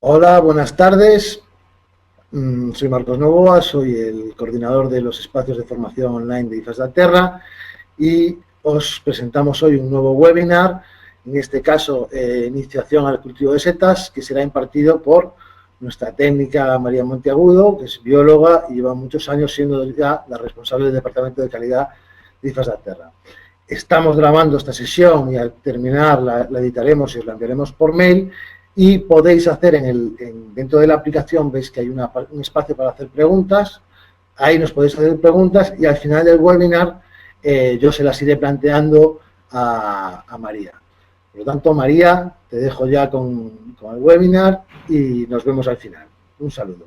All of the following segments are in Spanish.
Hola, buenas tardes. Soy Marcos Novoa, soy el coordinador de los espacios de formación online de IFAS da Terra y os presentamos hoy un nuevo webinar, en este caso iniciación al cultivo de setas, que será impartido por nuestra técnica María Monteagudo, que es bióloga y lleva muchos años siendo ya la responsable del Departamento de Calidad de IFAS da Terra. Estamos grabando esta sesión y al terminar la editaremos y os la enviaremos por mail y podéis hacer dentro de la aplicación, veis que hay un espacio para hacer preguntas, ahí nos podéis hacer preguntas y al final del webinar yo se las iré planteando a María. Por lo tanto, María, te dejo ya con el webinar y nos vemos al final. Un saludo.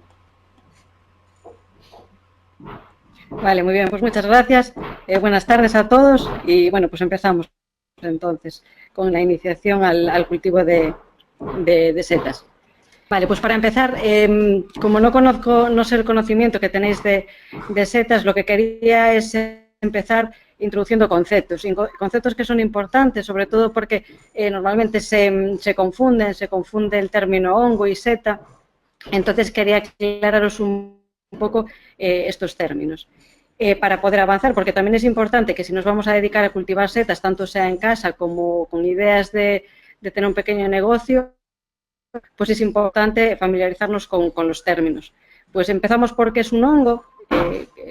Vale, muy bien, pues muchas gracias. Buenas tardes a todos y bueno, pues empezamos entonces con la iniciación al cultivo de setas. Vale, pues para empezar, como no sé el conocimiento que tenéis de setas, lo que quería es empezar introduciendo conceptos que son importantes, sobre todo porque normalmente se confunde el término hongo y seta, entonces quería aclararos un poco estos términos. Para poder avanzar, porque también es importante que si nos vamos a dedicar a cultivar setas, tanto sea en casa como con ideas de tener un pequeño negocio, pues es importante familiarizarnos con los términos. Pues empezamos porque es un hongo,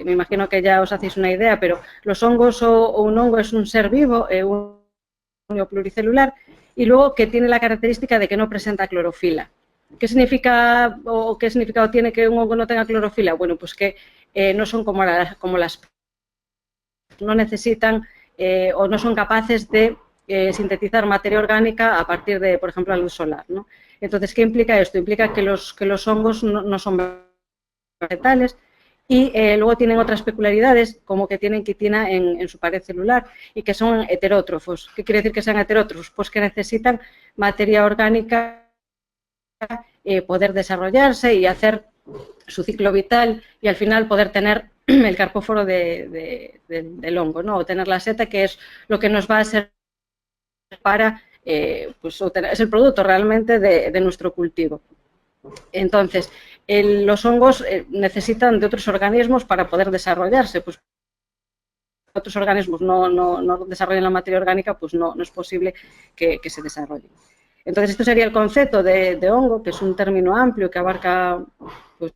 me imagino que ya os hacéis una idea, pero los hongos o un hongo es un ser vivo, un pluricelular, y luego que tiene la característica de que no presenta clorofila. ¿Qué significa o qué significado tiene que un hongo no tenga clorofila? Bueno, pues que no son como las no necesitan o no son capaces de sintetizar materia orgánica a partir de, por ejemplo, la luz solar, ¿no? Entonces, ¿qué implica esto? Implica que los hongos no son vegetales y luego tienen otras peculiaridades, como que tienen quitina en su pared celular y que son heterótrofos. ¿Qué quiere decir que sean heterótrofos? Pues que necesitan materia orgánica poder desarrollarse y hacer su ciclo vital y al final poder tener el carpóforo del hongo, ¿no? O tener la seta, que es lo que nos va a servir para, pues, es el producto realmente de nuestro cultivo. Entonces, los hongos necesitan de otros organismos para poder desarrollarse, pues otros organismos no desarrollan la materia orgánica, pues no es posible que se desarrolle. Entonces, esto sería el concepto de hongo, que es un término amplio que abarca pues,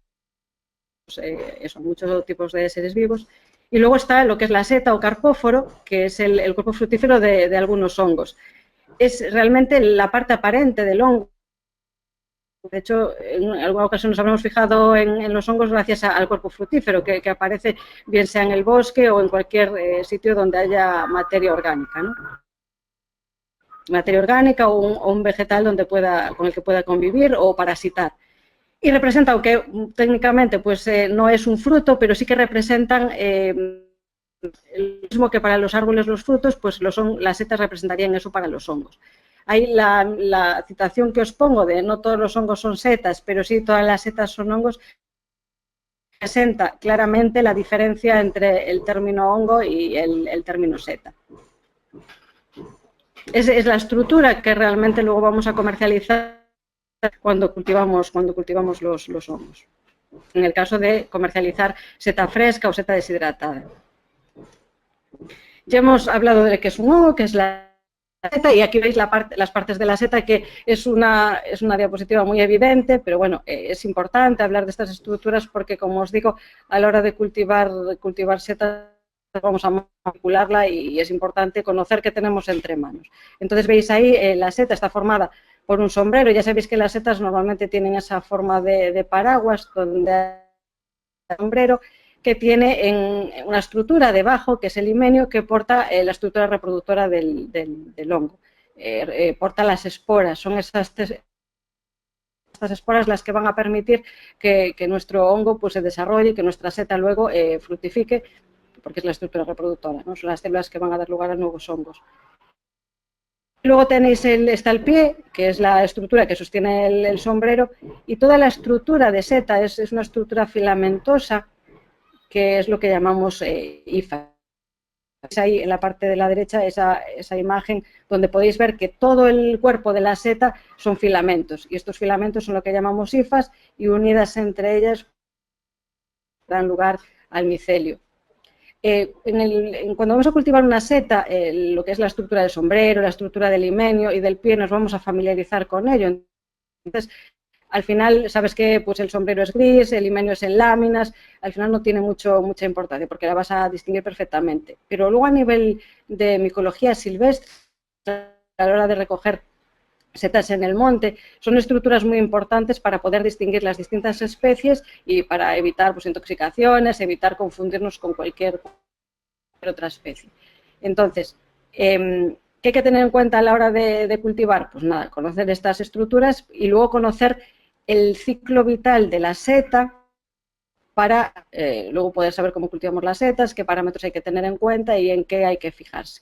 muchos tipos de seres vivos. Y luego está lo que es la seta o carpóforo, que es el cuerpo fructífero de algunos hongos. Es realmente la parte aparente del hongo. De hecho, en alguna ocasión nos habremos fijado en los hongos gracias al cuerpo fructífero, que aparece bien sea en el bosque o en cualquier sitio donde haya materia orgánica, ¿no? Materia orgánica o un vegetal con el que pueda convivir o parasitar. Y representa, aunque técnicamente pues, no es un fruto, pero sí que representan el mismo que para los árboles los frutos, pues las setas representarían eso para los hongos. Ahí la citación que os pongo de no todos los hongos son setas, pero sí todas las setas son hongos, presenta claramente la diferencia entre el término hongo y el término seta. Es la estructura que realmente luego vamos a comercializar cuando cultivamos los hongos. En el caso de comercializar seta fresca o seta deshidratada. Ya hemos hablado de qué es un hongo, que es la seta, y aquí veis las partes de la seta, que es una diapositiva muy evidente, pero bueno, es importante hablar de estas estructuras porque, como os digo, a la hora de cultivar seta vamos a manipularla y es importante conocer qué tenemos entre manos. Entonces veis ahí, la seta está formada por un sombrero. Ya sabéis que las setas normalmente tienen esa forma de paraguas, donde hay un sombrero que tiene una estructura debajo, que es el himenio, que porta la estructura reproductora del hongo. Porta las esporas, son estas esporas las que van a permitir que nuestro hongo pues, se desarrolle y que nuestra seta luego fructifique, porque es la estructura reproductora, ¿no? Son las células que van a dar lugar a nuevos hongos. Luego tenéis está el pie, que es la estructura que sostiene el sombrero, y toda la estructura de seta es una estructura filamentosa, que es lo que llamamos hifas. ahí en la parte de la derecha esa imagen donde podéis ver que todo el cuerpo de la seta son filamentos, y estos filamentos son lo que llamamos hifas, y unidas entre ellas dan lugar al micelio. Cuando vamos a cultivar una seta, lo que es la estructura del sombrero, la estructura del limenio y del pie, nos vamos a familiarizar con ello. Entonces, al final, sabes que pues, el sombrero es gris, el limenio es en láminas, al final no tiene mucha importancia porque la vas a distinguir perfectamente. Pero luego a nivel de micología silvestre, a la hora de recoger setas en el monte, son estructuras muy importantes para poder distinguir las distintas especies y para evitar pues, intoxicaciones, evitar confundirnos con cualquier otra especie. Entonces, ¿qué hay que tener en cuenta a la hora de cultivar? Pues nada, conocer estas estructuras y luego conocer el ciclo vital de la seta para luego poder saber cómo cultivamos las setas, qué parámetros hay que tener en cuenta y en qué hay que fijarse.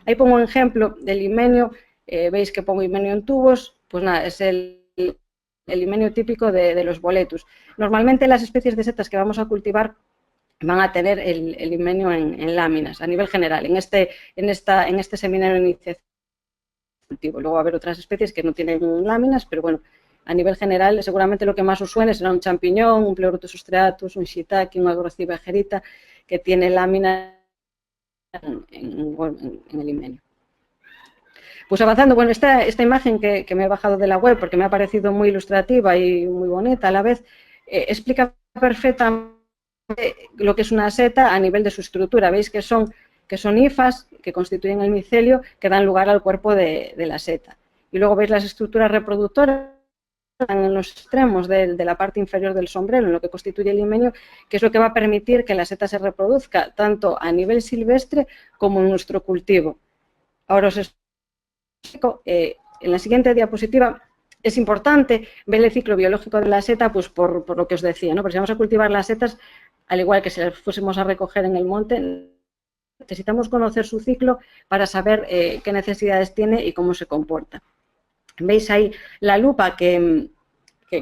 Ahí pongo un ejemplo del limenio. Veis que pongo limenio en tubos, pues nada, es el limenio típico de los boletus. Normalmente las especies de setas que vamos a cultivar van a tener el limenio en láminas, a nivel general, en este seminario de iniciación. Luego va a haber otras especies que no tienen láminas, pero bueno, a nivel general seguramente lo que más os suene será un champiñón, un Pleurotus striatus, un shiitake, un Agrocibia agerita, que tiene láminas en el limenio. Pues avanzando, bueno, esta imagen que me he bajado de la web porque me ha parecido muy ilustrativa y muy bonita a la vez, explica perfectamente lo que es una seta a nivel de su estructura. Veis que son hifas que constituyen el micelio que dan lugar al cuerpo de la seta. Y luego veis las estructuras reproductoras en los extremos de la parte inferior del sombrero, en lo que constituye el limenio, que es lo que va a permitir que la seta se reproduzca tanto a nivel silvestre como en nuestro cultivo. Ahora os en la siguiente diapositiva. Es importante ver el ciclo biológico de la seta, pues por lo que os decía, ¿no? Porque si vamos a cultivar las setas, al igual que si las fuésemos a recoger en el monte, necesitamos conocer su ciclo para saber qué necesidades tiene y cómo se comporta. Veis ahí la lupa que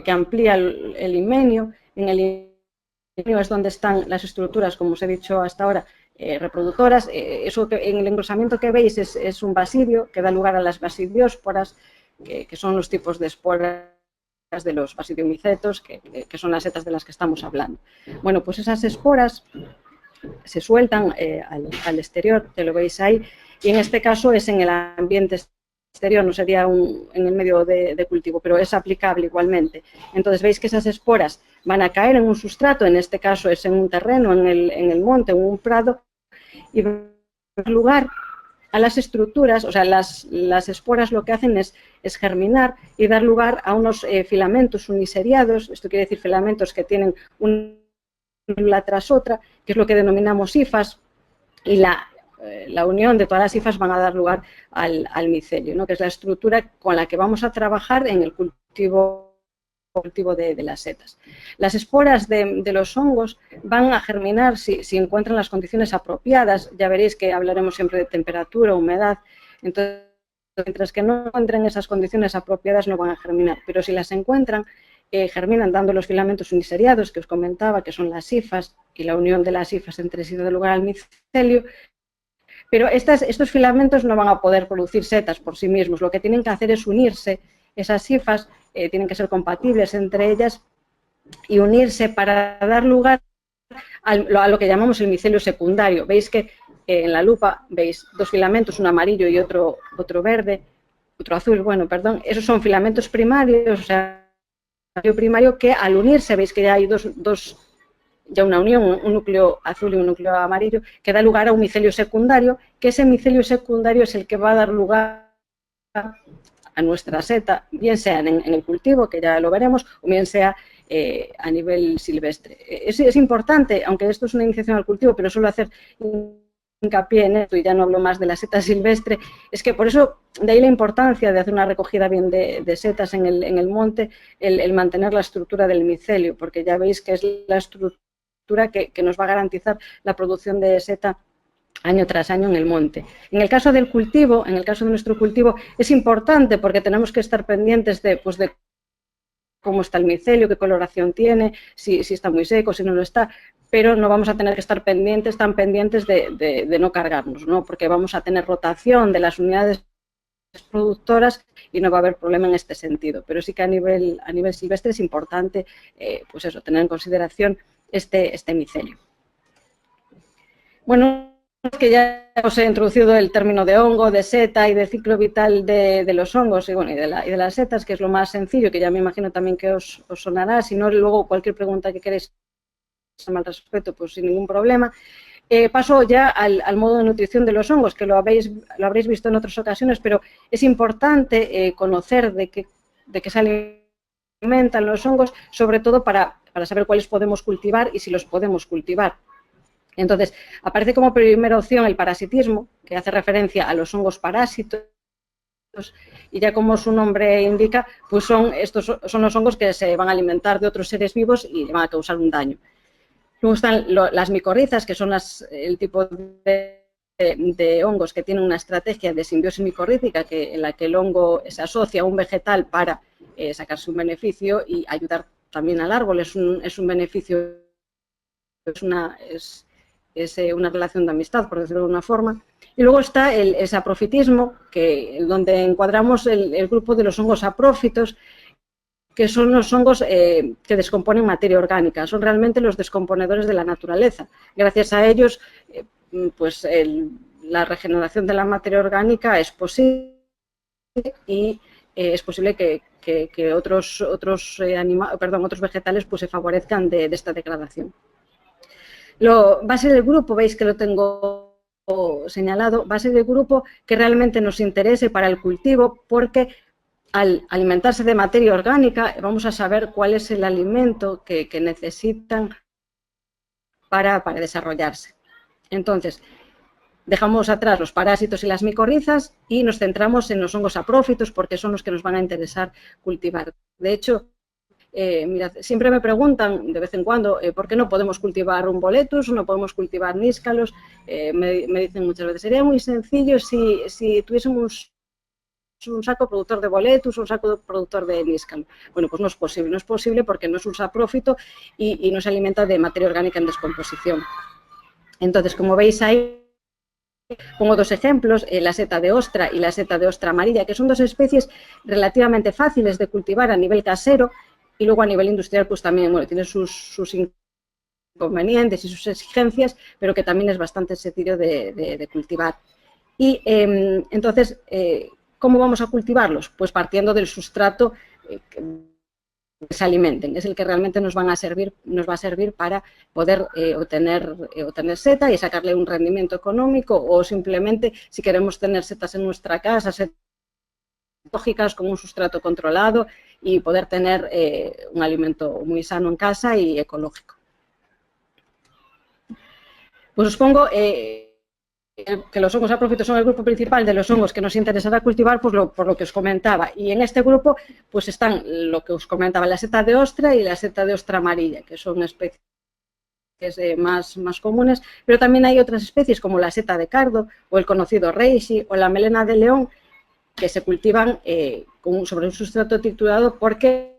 amplía el limenio. En el limenio es donde están las estructuras, como os he dicho hasta ahora, reproductoras. Eso que en el engrosamiento que veis es un basidio que da lugar a las basidiósporas, que son los tipos de esporas de los basidiomicetos, que son las setas de las que estamos hablando. Bueno, pues esas esporas se sueltan al exterior, que lo veis ahí, y en este caso es en el ambiente exterior, no sería en el medio de cultivo, pero es aplicable igualmente. Entonces veis que esas esporas van a caer en un sustrato, en este caso es en un terreno, en el monte, en un prado, y van a dar lugar a las estructuras. O sea, las esporas lo que hacen es germinar y dar lugar a unos filamentos uniseriados. Esto quiere decir filamentos que tienen una tras otra, que es lo que denominamos hifas, y la unión de todas las hifas van a dar lugar al micelio, ¿no? Que es la estructura con la que vamos a trabajar en el cultivo de las setas. Las esporas de los hongos van a germinar si encuentran las condiciones apropiadas. Ya veréis que hablaremos siempre de temperatura, humedad. Entonces, mientras que no encuentren esas condiciones apropiadas, no van a germinar. Pero si las encuentran, germinan dando los filamentos uniseriados que os comentaba, que son las hifas, y la unión de las hifas entre sí da lugar al micelio. Pero estos filamentos no van a poder producir setas por sí mismos. Lo que tienen que hacer es unirse. Esas hifas tienen que ser compatibles entre ellas y unirse para dar lugar a lo que llamamos el micelio secundario. Veis que en la lupa veis dos filamentos, uno amarillo y otro verde, otro azul, bueno, perdón. Esos son filamentos primarios, o sea, primario que al unirse, veis que ya hay ya una unión, un núcleo azul y un núcleo amarillo, que da lugar a un micelio secundario, que ese micelio secundario es el que va a dar lugar a nuestra seta, bien sea en el cultivo, que ya lo veremos, o bien sea a nivel silvestre. Es importante, aunque esto es una iniciación al cultivo, pero suelo hacer hincapié en esto, y ya no hablo más de la seta silvestre, es que por eso, de ahí la importancia de hacer una recogida bien de setas en el monte, el mantener la estructura del micelio, porque ya veis que es la estructura que nos va a garantizar la producción de seta año tras año en el monte. En el caso del cultivo, en el caso de nuestro cultivo, es importante porque tenemos que estar pendientes de cómo está el micelio, qué coloración tiene, si está muy seco, si no lo está, pero no vamos a tener que estar tan pendientes de no cargarnos, ¿no? Porque vamos a tener rotación de las unidades productoras y no va a haber problema en este sentido. Pero sí que a nivel silvestre es importante, pues eso, tener en consideración este micelio. Bueno, es que ya os he introducido el término de hongo, de seta y de ciclo vital de los hongos y, bueno, y de las setas, que es lo más sencillo, que ya me imagino también que os sonará. Si no, luego cualquier pregunta que queréis al respecto, pues sin ningún problema. Paso ya al modo de nutrición de los hongos, que lo habréis visto en otras ocasiones, pero es importante conocer de qué se alimentan los hongos, sobre todo para saber cuáles podemos cultivar y si los podemos cultivar. Entonces, aparece como primera opción el parasitismo, que hace referencia a los hongos parásitos, y ya como su nombre indica, pues son los hongos que se van a alimentar de otros seres vivos y le van a causar un daño. Luego están las micorrizas, que son el tipo de hongos que tienen una estrategia de simbiosis micorrítica, en la que el hongo se asocia a un vegetal para sacarse un beneficio y ayudar también al árbol. Es un beneficio, es una relación de amistad, por decirlo de una forma. Y luego está el saprofitismo, donde encuadramos el grupo de los hongos saprófitos, que son los hongos que descomponen materia orgánica, son realmente los descomponedores de la naturaleza. Gracias a ellos, pues la regeneración de la materia orgánica es posible y es posible que otros vegetales pues se favorezcan de esta degradación. Base del grupo, veis que lo tengo señalado, base del grupo que realmente nos interese para el cultivo, porque al alimentarse de materia orgánica vamos a saber cuál es el alimento que necesitan para desarrollarse. Entonces, dejamos atrás los parásitos y las micorrizas y nos centramos en los hongos saprófitos, porque son los que nos van a interesar cultivar. De hecho, mirad, siempre me preguntan de vez en cuando por qué no podemos cultivar un boletus, no podemos cultivar níscalos. Me dicen muchas veces, sería muy sencillo si tuviésemos un saco productor de boletus, un saco productor de níscalo. Bueno, pues no es posible porque no es un saprófito y no se alimenta de materia orgánica en descomposición. Entonces, como veis ahí, pongo dos ejemplos, la seta de ostra y la seta de ostra amarilla, que son dos especies relativamente fáciles de cultivar a nivel casero, y luego a nivel industrial pues también, bueno, tiene sus inconvenientes y sus exigencias, pero que también es bastante sencillo de cultivar. Y entonces, ¿cómo vamos a cultivarlos? Pues partiendo del sustrato que se alimenten, es el que realmente nos va a servir para poder obtener seta y sacarle un rendimiento económico, o simplemente si queremos tener setas en nuestra casa, setas lógicas con un sustrato controlado y poder tener un alimento muy sano en casa y ecológico. Pues os pongo que los hongos saprófitos son el grupo principal de los hongos que nos interesará cultivar, pues por lo que os comentaba. Y en este grupo pues están lo que os comentaba, la seta de ostra y la seta de ostra amarilla, que son especies más comunes, pero también hay otras especies como la seta de cardo o el conocido reishi o la melena de león, que se cultivan sobre un sustrato triturado porque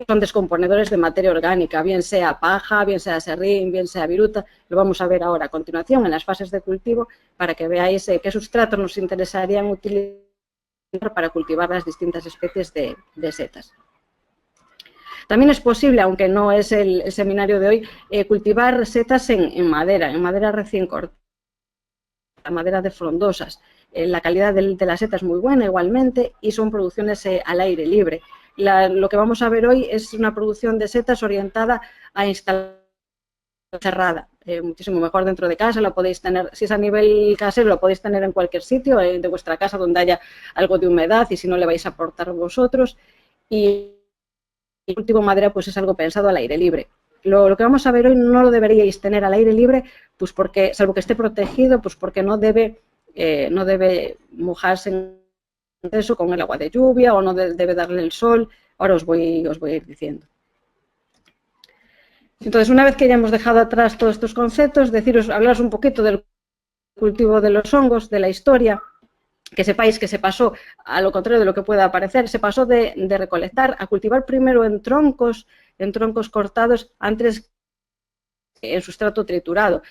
son descomponedores de materia orgánica, bien sea paja, bien sea serrín, bien sea viruta. Lo vamos a ver ahora a continuación en las fases de cultivo para que veáis qué sustratos nos interesarían utilizar para cultivar las distintas especies de setas. También es posible, aunque no es el seminario de hoy, cultivar setas en madera recién cortada, madera de frondosas. La calidad de la seta es muy buena igualmente y son producciones al aire libre. Lo que vamos a ver hoy es una producción de setas orientada a instalación cerrada, muchísimo mejor dentro de casa. Lo podéis tener, si es a nivel casero, lo podéis tener en cualquier sitio de vuestra casa donde haya algo de humedad, y si no le vais a aportar vosotros. Y el cultivo de madera pues es algo pensado al aire libre. Lo que vamos a ver hoy no lo deberíais tener al aire libre, pues porque, salvo que esté protegido, pues porque no debe mojarse en eso con el agua de lluvia, o no debe darle el sol. Ahora os voy a ir diciendo. Entonces, una vez que ya hemos dejado atrás todos estos conceptos, hablaros un poquito del cultivo de los hongos, de la historia. que sepáis que se pasó, a lo contrario de lo que pueda parecer, se pasó de recolectar a cultivar primero en troncos cortados antes en sustrato triturado.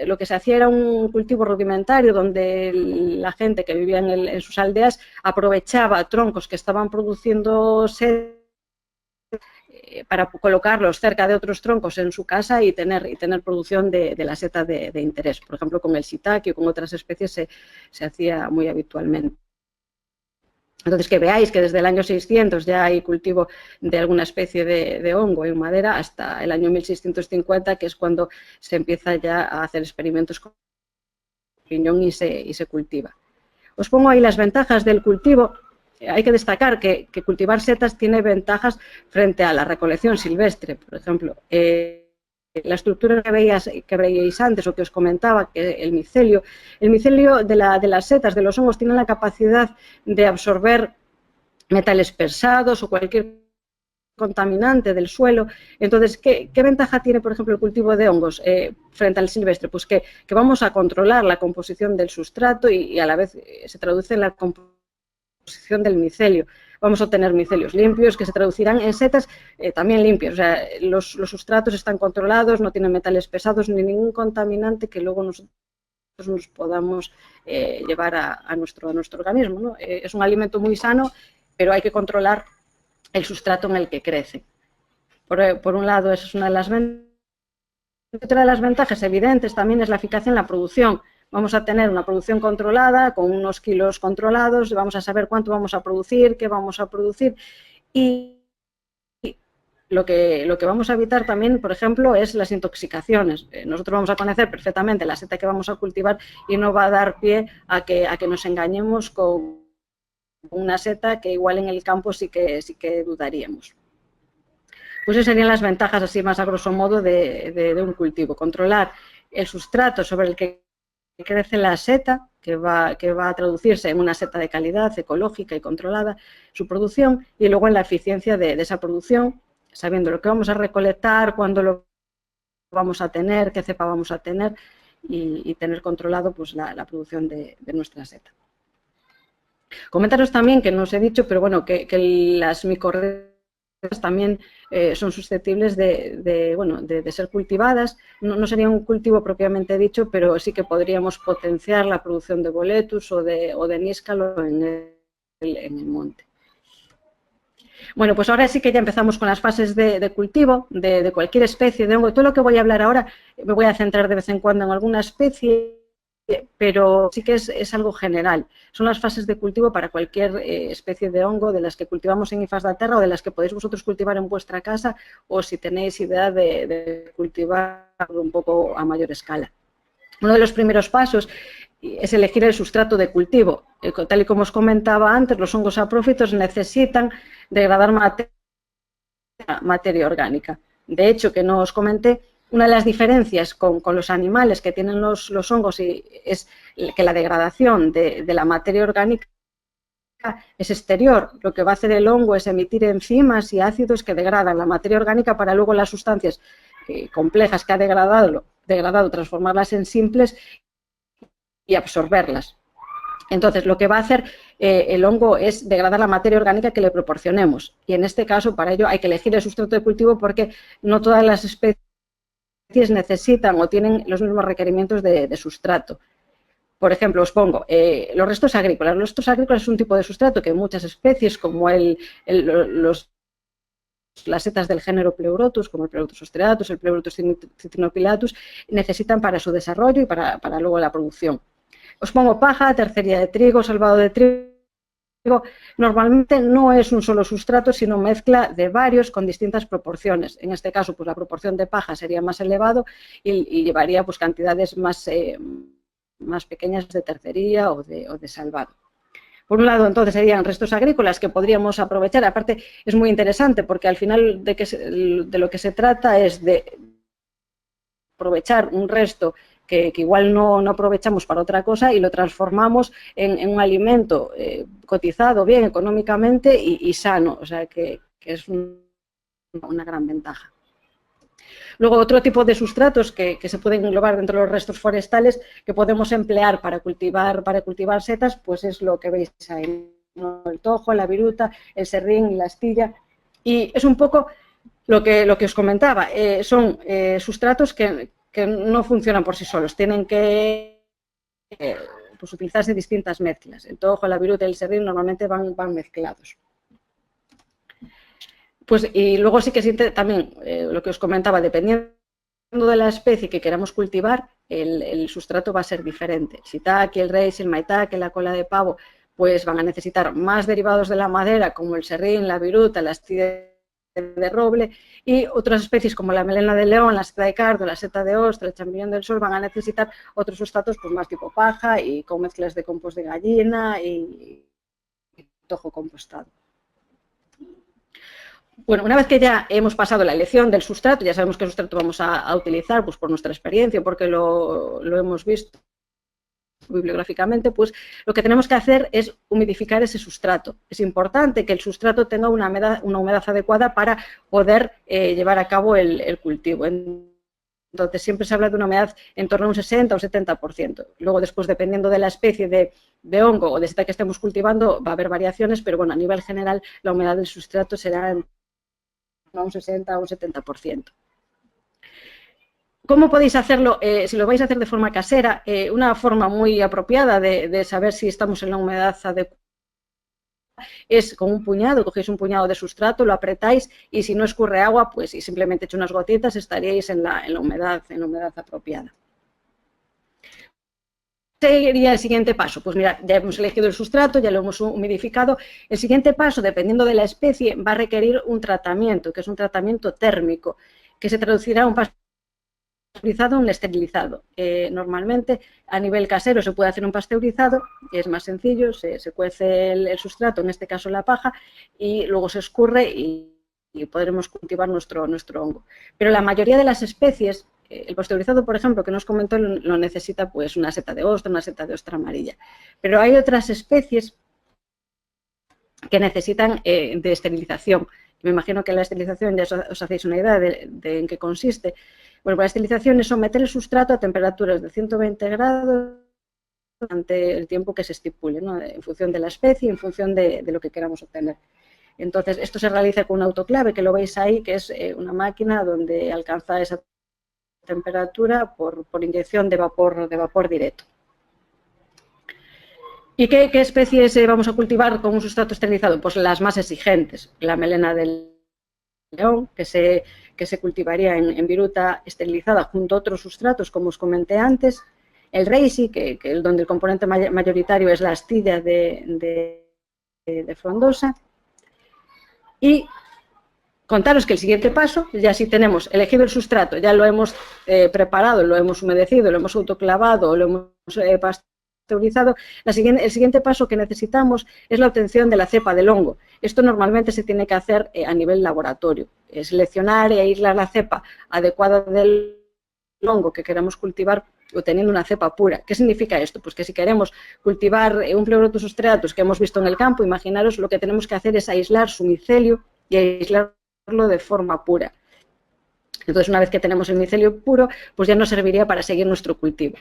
Lo que se hacía era un cultivo rudimentario donde la gente que vivía en sus aldeas aprovechaba troncos que estaban produciendo sed para colocarlos cerca de otros troncos en su casa y tener producción de la seta de interés. Por ejemplo, con el shiitake o con otras especies se hacía muy habitualmente. Entonces, que veáis que desde el año 600 ya hay cultivo de alguna especie de hongo en madera hasta el año 1650, que es cuando se empieza ya a hacer experimentos con piñón y se cultiva. Os pongo ahí las ventajas del cultivo. Hay que destacar que cultivar setas tiene ventajas frente a la recolección silvestre, por ejemplo. La estructura que veíais antes o que os comentaba, que el micelio de las setas, de los hongos, tiene la capacidad de absorber metales pesados o cualquier contaminante del suelo. Entonces, ¿qué ventaja tiene, por ejemplo, el cultivo de hongos frente al silvestre? Pues que vamos a controlar la composición del sustrato y a la vez se traduce en la composición del micelio. Vamos a obtener micelios limpios que se traducirán en setas también limpias. O sea, los sustratos están controlados, no tienen metales pesados ni ningún contaminante que luego nosotros nos podamos llevar a nuestro organismo, ¿no? Es un alimento muy sano, pero hay que controlar el sustrato en el que crece. Por un lado, esa es una de las ventajas. Otra de las ventajas evidentes también es la eficacia en la producción. Vamos a tener una producción controlada, con unos kilos controlados, vamos a saber cuánto vamos a producir, qué vamos a producir. Y lo que vamos a evitar también, por ejemplo, es las intoxicaciones. Nosotros vamos a conocer perfectamente la seta que vamos a cultivar y no va a dar pie a que nos engañemos con una seta que igual en el campo sí que dudaríamos. Pues esas serían las ventajas, así más a grosso modo, de un cultivo. Controlar el sustrato sobre el que crece la seta, que va a traducirse en una seta de calidad, ecológica y controlada, su producción, y luego en la eficiencia de esa producción, sabiendo lo que vamos a recolectar, cuándo lo vamos a tener, qué cepa vamos a tener, y tener controlado pues, la producción de nuestra seta. Comentaros también, que no os he dicho, pero bueno, que las micorrizas también son susceptibles de ser cultivadas. No sería un cultivo propiamente dicho, pero sí que podríamos potenciar la producción de boletus o de níscalo en el monte. Bueno, pues ahora sí que ya empezamos con las fases de cultivo de cualquier especie de hongo. Todo lo que voy a hablar ahora me voy a centrar de vez en cuando en alguna especie, pero sí que es algo general. Son las fases de cultivo para cualquier especie de hongo de las que cultivamos en IFAS da Terra o de las que podéis vosotros cultivar en vuestra casa, o si tenéis idea de cultivar un poco a mayor escala. Uno de los primeros pasos es elegir el sustrato de cultivo. Tal y como os comentaba antes, los hongos saprófitos necesitan degradar materia orgánica. De hecho, que no os comenté, una de las diferencias con los animales que tienen los hongos es que la degradación de la materia orgánica es exterior. Lo que va a hacer el hongo es emitir enzimas y ácidos que degradan la materia orgánica para luego las sustancias complejas que ha degradado, transformarlas en simples y absorberlas. Entonces, lo que va a hacer el hongo es degradar la materia orgánica que le proporcionemos. Y en este caso, para ello, hay que elegir el sustrato de cultivo porque no todas las especies necesitan o tienen los mismos requerimientos de sustrato. Por ejemplo, os pongo los restos agrícolas. Los restos agrícolas es un tipo de sustrato que muchas especies, como las setas del género Pleurotus, como el Pleurotus ostreatus, el Pleurotus cytinopilatus, necesitan para su desarrollo y para luego la producción. Os pongo paja, tercería de trigo, salvado de trigo. Normalmente no es un solo sustrato, sino mezcla de varios con distintas proporciones. En este caso, pues la proporción de paja sería más elevado y llevaría pues cantidades más pequeñas de tercería o de salvado. Por un lado, entonces, serían restos agrícolas que podríamos aprovechar. Aparte, es muy interesante porque al final de lo que se trata es de aprovechar un resto que igual no aprovechamos para otra cosa y lo transformamos en un alimento cotizado bien económicamente y sano. O sea, que es una gran ventaja. Luego, otro tipo de sustratos que se pueden englobar dentro de los restos forestales que podemos emplear para cultivar setas, pues es lo que veis ahí, ¿no? El tojo, la viruta, el serrín, la astilla. Y es un poco lo que os comentaba, son sustratos que no funcionan por sí solos, tienen que pues utilizarse distintas mezclas. El tojo, la viruta y el serrín normalmente van mezclados. Pues, y luego sí que también lo que os comentaba, dependiendo de la especie que queramos cultivar, el sustrato va a ser diferente. El shiitake, el reishi, el maitake, la cola de pavo, pues van a necesitar más derivados de la madera, como el serrín, la viruta, la astilla de roble, y otras especies como la melena de león, la seta de cardo, la seta de ostra, el champiñón del sol, van a necesitar otros sustratos pues más tipo paja y con mezclas de compost de gallina y tojo compostado. Bueno, una vez que ya hemos pasado la elección del sustrato, ya sabemos qué sustrato vamos a utilizar, pues por nuestra experiencia, porque lo hemos visto bibliográficamente, pues lo que tenemos que hacer es humidificar ese sustrato. Es importante que el sustrato tenga una humedad adecuada para poder llevar a cabo el cultivo. Entonces, siempre se habla de una humedad en torno a un 60 o 70%. Luego, después, dependiendo de la especie de hongo o de seta que estemos cultivando, va a haber variaciones, pero bueno, a nivel general, la humedad del sustrato será en un 60 o un 70%. ¿Cómo podéis hacerlo? Si lo vais a hacer de forma casera, una forma muy apropiada de saber si estamos en la humedad adecuada es con un puñado, cogéis un puñado de sustrato, lo apretáis y si no escurre agua, pues si simplemente echáis unas gotitas estaríais en la humedad apropiada. ¿Qué sería el siguiente paso? Pues mira, ya hemos elegido el sustrato, ya lo hemos humidificado. El siguiente paso, dependiendo de la especie, va a requerir un tratamiento, que es un tratamiento térmico, que se traducirá a un pasteurizado o un esterilizado. Normalmente, a nivel casero se puede hacer un pasteurizado, es más sencillo, se cuece el sustrato, en este caso la paja, y luego se escurre y podremos cultivar nuestro hongo. Pero la mayoría de las especies, el pasteurizado, por ejemplo, que nos comentó, lo necesita pues una seta de ostra amarilla. Pero hay otras especies que necesitan de esterilización. Me imagino que la esterilización ya os hacéis una idea de en qué consiste. Bueno, la esterilización es someter el sustrato a temperaturas de 120 grados durante el tiempo que se estipule, ¿no? En función de la especie, en función de lo que queramos obtener. Entonces, esto se realiza con un autoclave, que lo veis ahí, que es una máquina donde alcanza esa temperatura por inyección de vapor directo. ¿Y qué especies vamos a cultivar con un sustrato esterilizado? Pues las más exigentes, la melena del león, que se cultivaría en viruta esterilizada junto a otros sustratos, como os comenté antes, el reishi, donde el componente mayoritario es la astilla de frondosa, y contaros que el siguiente paso, ya si tenemos elegido el sustrato, ya lo hemos preparado, lo hemos humedecido, lo hemos autoclavado, lo hemos pasteurizado, el siguiente paso que necesitamos es la obtención de la cepa del hongo. Esto normalmente se tiene que hacer a nivel laboratorio, seleccionar e aislar la cepa adecuada del hongo que queramos cultivar obteniendo una cepa pura. ¿Qué significa esto? Pues que si queremos cultivar un Pleurotus striatus que hemos visto en el campo, imaginaros, lo que tenemos que hacer es aislar su micelio y aislarlo de forma pura. Entonces, una vez que tenemos el micelio puro, pues ya nos serviría para seguir nuestro cultivo.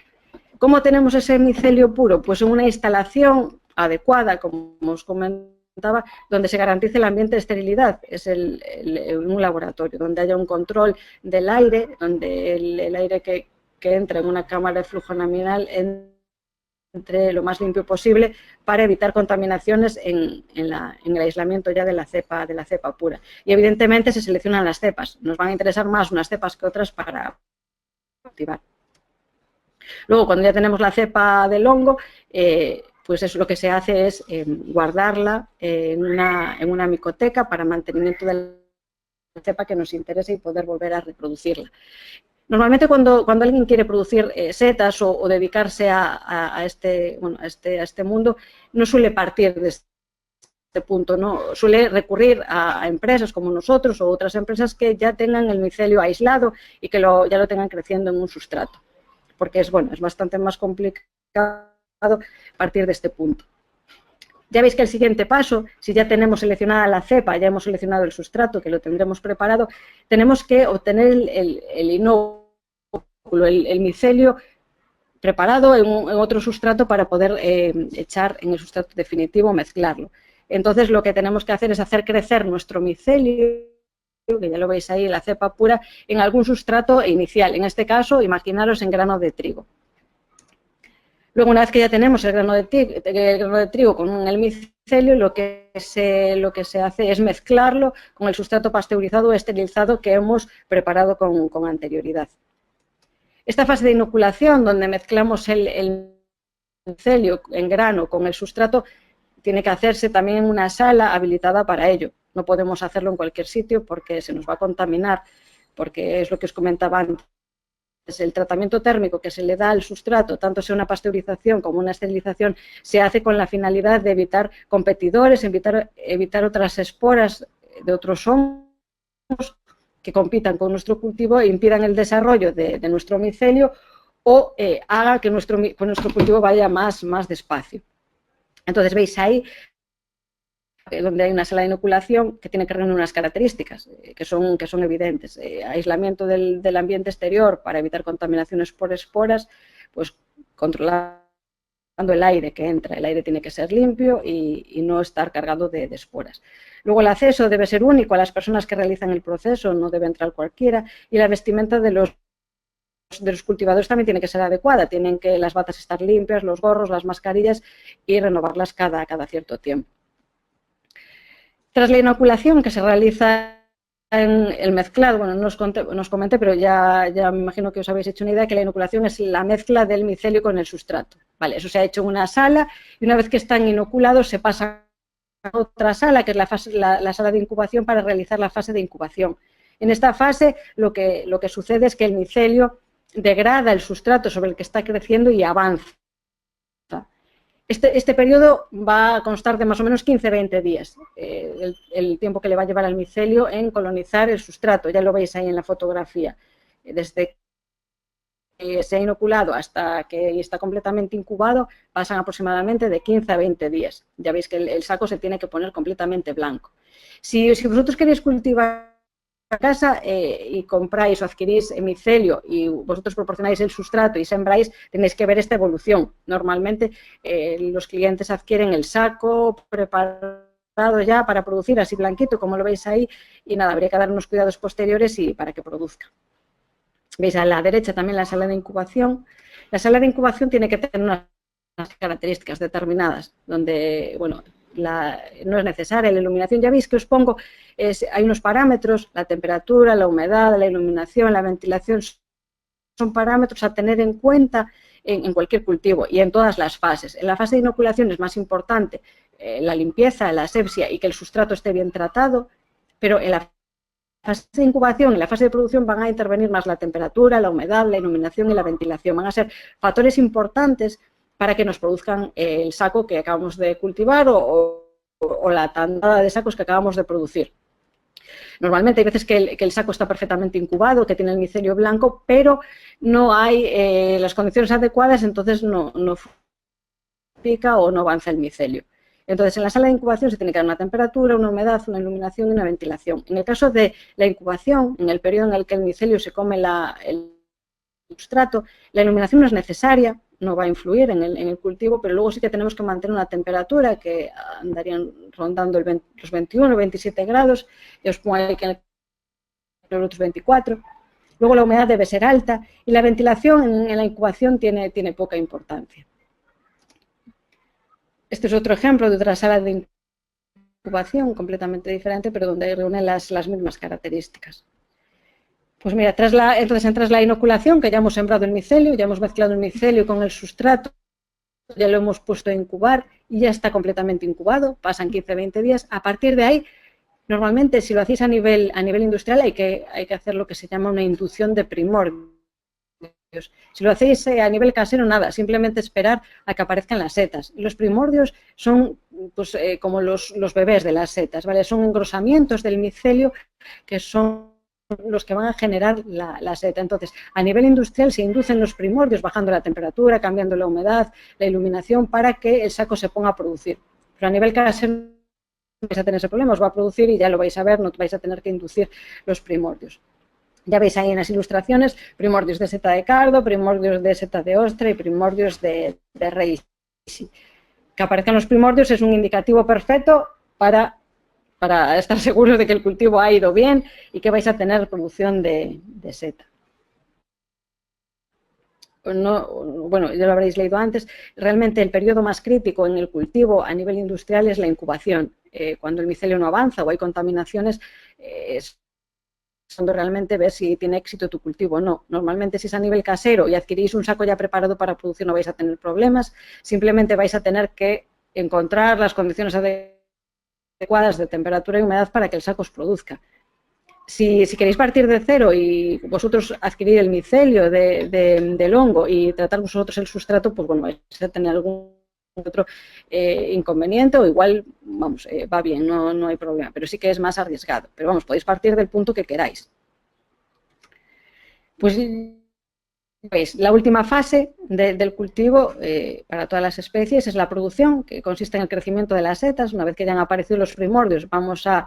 ¿Cómo tenemos ese micelio puro? Pues en una instalación adecuada, como os comentaba, donde se garantice el ambiente de esterilidad. Es un laboratorio, donde haya un control del aire, donde el aire que entra en una cámara de flujo nominal entre lo más limpio posible para evitar contaminaciones en el aislamiento ya de la cepa pura. Y evidentemente se seleccionan las cepas. Nos van a interesar más unas cepas que otras para cultivar. Luego, cuando ya tenemos la cepa del hongo, pues eso lo que se hace es guardarla en una micoteca para mantenimiento de la cepa que nos interesa y poder volver a reproducirla. Normalmente cuando alguien quiere producir setas o dedicarse a este mundo, no suele partir de este punto, ¿no? Suele recurrir a empresas como nosotros o otras empresas que ya tengan el micelio aislado y que ya lo tengan creciendo en un sustrato, porque es bastante más complicado partir de este punto. Ya veis que el siguiente paso, si ya tenemos seleccionada la cepa, ya hemos seleccionado el sustrato, que lo tendremos preparado, tenemos que obtener el inóculo, el micelio preparado en otro sustrato para poder echar en el sustrato definitivo, mezclarlo. Entonces, lo que tenemos que hacer es hacer crecer nuestro micelio, que ya lo veis ahí, la cepa pura, en algún sustrato inicial. En este caso, imaginaros en grano de trigo. Luego, una vez que ya tenemos el grano de trigo con el micelio, lo que se hace es mezclarlo con el sustrato pasteurizado o esterilizado que hemos preparado con anterioridad. Esta fase de inoculación, donde mezclamos el micelio en grano con el sustrato, tiene que hacerse también en una sala habilitada para ello. No podemos hacerlo en cualquier sitio porque se nos va a contaminar, porque es lo que os comentaba antes. El tratamiento térmico que se le da al sustrato, tanto sea una pasteurización como una esterilización, se hace con la finalidad de evitar competidores, evitar otras esporas de otros hongos que compitan con nuestro cultivo e impidan el desarrollo de nuestro micelio o haga que nuestro cultivo vaya más despacio. Entonces veis ahí donde hay una sala de inoculación que tiene que reunir unas características que son evidentes. Aislamiento del ambiente exterior para evitar contaminaciones por esporas, pues controlando el aire que entra. El aire tiene que ser limpio y no estar cargado de esporas. Luego el acceso debe ser único a las personas que realizan el proceso, no debe entrar cualquiera, y la vestimenta de los cultivadores también tiene que ser adecuada. Tienen que las batas estar limpias, los gorros, las mascarillas y renovarlas cada cierto tiempo. Tras la inoculación que se realiza en el mezclado, bueno, no os comenté, pero ya me imagino que os habéis hecho una idea que la inoculación es la mezcla del micelio con el sustrato. Vale, eso se ha hecho en una sala y una vez que están inoculados se pasa a otra sala, que es la sala de incubación para realizar la fase de incubación. En esta fase lo que sucede es que el micelio degrada el sustrato sobre el que está creciendo y avanza. Este periodo va a constar de más o menos 15-20 días, el tiempo que le va a llevar al micelio en colonizar el sustrato. Ya lo veis ahí en la fotografía. Desde que se ha inoculado hasta que está completamente incubado, pasan aproximadamente de 15 a 20 días. Ya veis que el saco se tiene que poner completamente blanco. Si vosotros queréis cultivar a casa y compráis o adquirís micelio y vosotros proporcionáis el sustrato y sembráis, tenéis que ver esta evolución. Normalmente los clientes adquieren el saco preparado ya para producir así blanquito, como lo veis ahí, y nada, habría que dar unos cuidados posteriores para que produzca. Veis a la derecha también la sala de incubación. La sala de incubación tiene que tener unas características determinadas, donde, bueno, no es necesaria la iluminación. Ya veis que os pongo, hay unos parámetros, la temperatura, la humedad, la iluminación, la ventilación, son parámetros a tener en cuenta en cualquier cultivo y en todas las fases. En la fase de inoculación es más importante la limpieza, la asepsia y que el sustrato esté bien tratado, pero en la fase de incubación y la fase de producción van a intervenir más la temperatura, la humedad, la iluminación y la ventilación. Van a ser factores importantes para que nos produzcan el saco que acabamos de cultivar o la tandada de sacos que acabamos de producir. Normalmente hay veces que el saco está perfectamente incubado, que tiene el micelio blanco, pero no hay las condiciones adecuadas, entonces no pica o no avanza el micelio. Entonces, en la sala de incubación se tiene que dar una temperatura, una humedad, una iluminación y una ventilación. En el caso de la incubación, en el periodo en el que el micelio se come el sustrato, la iluminación no es necesaria, no va a influir en el cultivo, pero luego sí que tenemos que mantener una temperatura que andarían rondando los 21 o 27 grados, y os pongo ahí que los otros 24. Luego la humedad debe ser alta y la ventilación en la incubación tiene poca importancia. Este es otro ejemplo de otra sala de incubación completamente diferente, pero donde reúnen las mismas características. Pues mira, entonces tras la inoculación, que ya hemos sembrado el micelio, ya hemos mezclado el micelio con el sustrato, ya lo hemos puesto a incubar y ya está completamente incubado, pasan 15-20 días. A partir de ahí, normalmente si lo hacéis a nivel industrial hay que hacer lo que se llama una inducción de primordios. Si lo hacéis a nivel casero, nada, simplemente esperar a que aparezcan las setas. Los primordios son pues, como los bebés de las setas, ¿vale? Son engrosamientos del micelio que son los que van a generar la seta. Entonces, a nivel industrial se inducen los primordios bajando la temperatura, cambiando la humedad, la iluminación, para que el saco se ponga a producir. pero a nivel casero no vais a tener ese problema, os va a producir y ya lo vais a ver, no vais a tener que inducir los primordios. Ya veis ahí en las ilustraciones primordios de seta de cardo, primordios de seta de ostra y primordios de raíz. Que aparezcan los primordios es un indicativo perfecto para estar seguros de que el cultivo ha ido bien y que vais a tener producción de seta. No, bueno, ya lo habréis leído antes, realmente el periodo más crítico en el cultivo a nivel industrial es la incubación. Cuando el micelio no avanza o hay contaminaciones, es cuando realmente ves si tiene éxito tu cultivo o no. Normalmente si es a nivel casero y adquirís un saco ya preparado para producir no vais a tener problemas, simplemente vais a tener que encontrar las condiciones adecuadas de temperatura y humedad para que el saco os produzca. Si queréis partir de cero y vosotros adquirir el micelio del hongo y tratar vosotros el sustrato, pues bueno, vais a tener algún otro inconveniente o igual, vamos, va bien, no hay problema, pero sí que es más arriesgado. Pero vamos, podéis partir del punto que queráis. Pues veis, la última fase del cultivo para todas las especies es la producción, que consiste en el crecimiento de las setas. Una vez que ya han aparecido los primordios, vamos a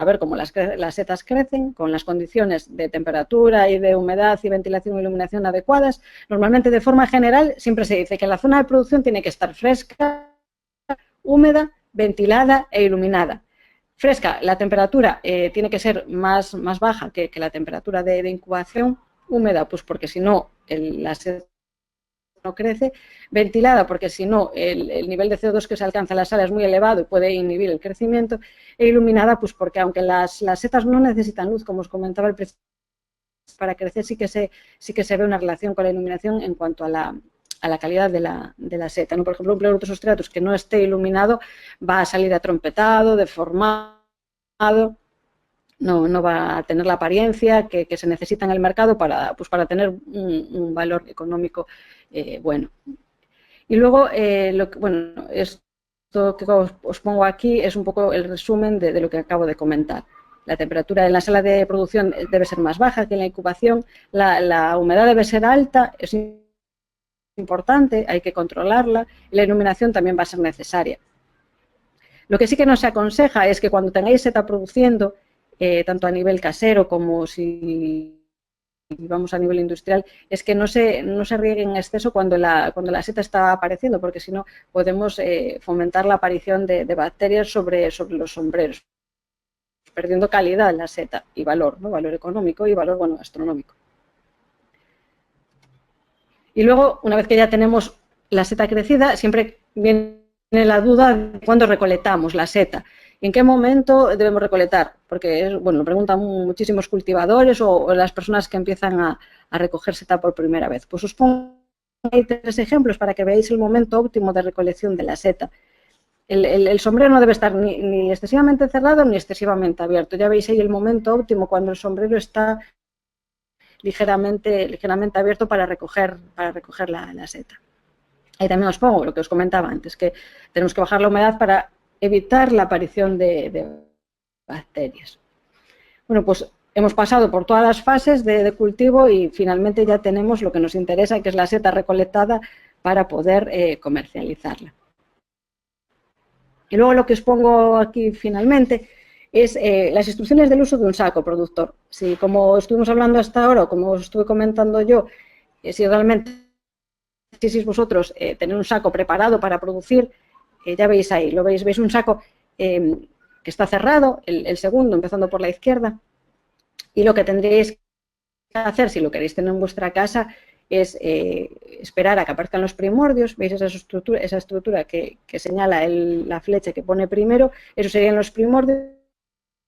ver cómo las setas crecen con las condiciones de temperatura y de humedad y ventilación e iluminación adecuadas. Normalmente, de forma general, siempre se dice que la zona de producción tiene que estar fresca, húmeda, ventilada e iluminada. Fresca, la temperatura tiene que ser más baja que la temperatura de incubación. Húmeda, pues porque si no, la seta no crece. Ventilada, porque si no, el nivel de CO2 que se alcanza en la sala es muy elevado y puede inhibir el crecimiento. E iluminada, pues porque aunque las setas no necesitan luz, como os comentaba al principio, para crecer sí que se ve una relación con la iluminación en cuanto a la calidad de la seta, ¿no? Por ejemplo, un Pleurotus striatus que no esté iluminado va a salir atrompetado, deformado, no va a tener la apariencia que se necesita en el mercado para tener un valor económico bueno. Y luego, esto que os pongo aquí es un poco el resumen de lo que acabo de comentar. La temperatura en la sala de producción debe ser más baja que en la incubación, la humedad debe ser alta, es importante, hay que controlarla, y la iluminación también va a ser necesaria. Lo que sí que no se aconseja es que cuando tengáis seta produciendo, tanto a nivel casero como si vamos a nivel industrial, es que no se riegue en exceso cuando la seta está apareciendo, porque si no podemos fomentar la aparición de bacterias sobre los sombreros, perdiendo calidad en la seta y valor, ¿no? Valor económico y valor, bueno, astronómico. Y luego, una vez que ya tenemos la seta crecida, siempre viene la duda de cuándo recolectamos la seta. ¿En qué momento debemos recolectar? Porque, lo preguntan muchísimos cultivadores o las personas que empiezan a recoger seta por primera vez. Pues os pongo ahí 3 ejemplos para que veáis el momento óptimo de recolección de la seta. El sombrero no debe estar ni excesivamente cerrado ni excesivamente abierto. Ya veis ahí el momento óptimo cuando el sombrero está ligeramente abierto para recoger la seta. Ahí también os pongo lo que os comentaba antes, que tenemos que bajar la humedad para evitar la aparición de bacterias. Bueno, pues hemos pasado por todas las fases de cultivo y finalmente ya tenemos lo que nos interesa, que es la seta recolectada para poder comercializarla. Y luego lo que os pongo aquí finalmente es las instrucciones del uso de un saco productor. Si, como estuvimos hablando hasta ahora, o como os estuve comentando yo, si realmente quisierais vosotros tener un saco preparado para producir, ya veis ahí, lo veis un saco que está cerrado, el segundo empezando por la izquierda, y lo que tendréis que hacer si lo queréis tener en vuestra casa es esperar a que aparezcan los primordios. Veis esa estructura que señala la flecha que pone primero, esos serían los primordios,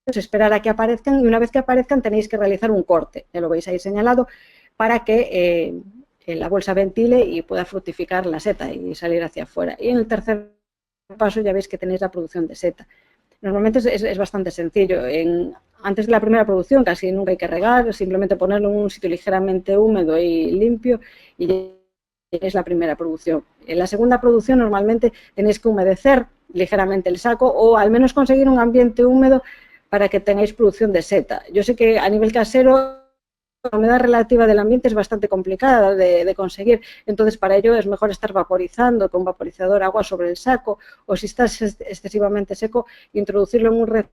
esperar a que aparezcan y una vez que aparezcan tenéis que realizar un corte, ya lo veis ahí señalado, para que la bolsa ventile y pueda fructificar la seta y salir hacia afuera. Y en el tercer paso ya veis que tenéis la producción de seta. Normalmente es bastante sencillo. Antes de la primera producción casi nunca hay que regar, simplemente ponerlo en un sitio ligeramente húmedo y limpio y ya es la primera producción. En la segunda producción normalmente tenéis que humedecer ligeramente el saco o al menos conseguir un ambiente húmedo para que tengáis producción de seta. Yo sé que a nivel casero la humedad relativa del ambiente es bastante complicada de conseguir, entonces para ello es mejor estar vaporizando con vaporizador agua sobre el saco, o si estás excesivamente seco, introducirlo en un